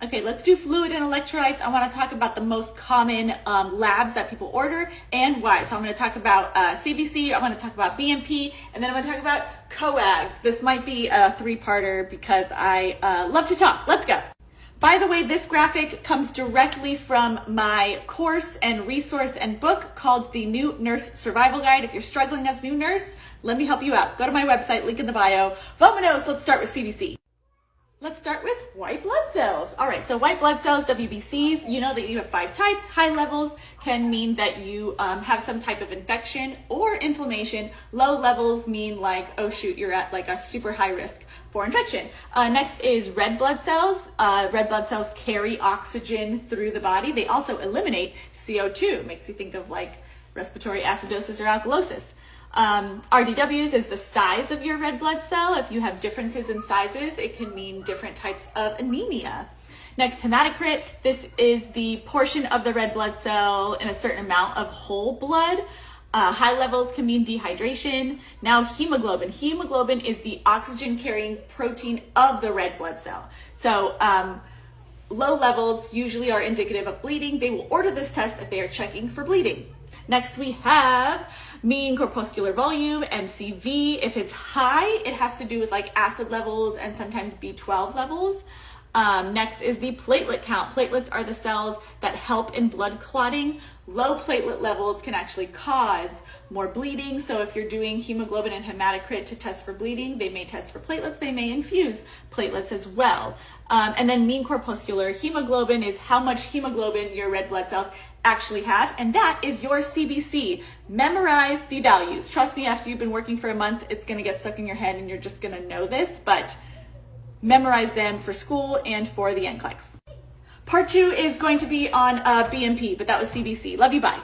Okay, let's do fluid and electrolytes. I want to talk about the most common labs that people order and why. So I'm going to talk about CBC, I'm going to talk about BMP, and then I'm going to talk about coags. This might be a three-parter because I love to talk. Let's go. By the way, this graphic comes directly from my course and resource and book called The New Nurse Survival Guide. If you're struggling as a new nurse, let me help you out. Go to my website, link in the bio. Vamonos, let's start with CBC. Let's start with white blood cells. All right, so white blood cells, WBCs, you know that you have 5 types. High levels can mean that you have some type of infection or inflammation. Low levels mean like, oh shoot, you're at like a super high risk for infection. Next is red blood cells. Red blood cells carry oxygen through the body. They also eliminate CO2. Makes you think of like respiratory acidosis or alkalosis. RDWs is the size of your red blood cell. If you have differences in sizes, it can mean different types of anemia. Next, hematocrit. This is the portion of the red blood cell in a certain amount of whole blood. High levels can mean dehydration. Now, hemoglobin. Hemoglobin is the oxygen carrying protein of the red blood cell. So, low levels usually are indicative of bleeding. They will order this test if they are checking for bleeding. Next, we have mean corpuscular volume, MCV. If it's high, it has to do with like acid levels and sometimes B12 levels. Next is the platelet count. Platelets are the cells that help in blood clotting. Low platelet levels can actually cause more bleeding. So if you're doing hemoglobin and hematocrit to test for bleeding, they may test for platelets. They may infuse platelets as well. And then mean corpuscular hemoglobin is how much hemoglobin your red blood cells actually have, and that is your CBC. Memorize the values. Trust me, after you've been working for a month, it's going to get stuck in your head and you're just going to know this, but memorize them for school and for the NCLEX. Part 2 is going to be on BMP, but that was CBC. Love you, bye.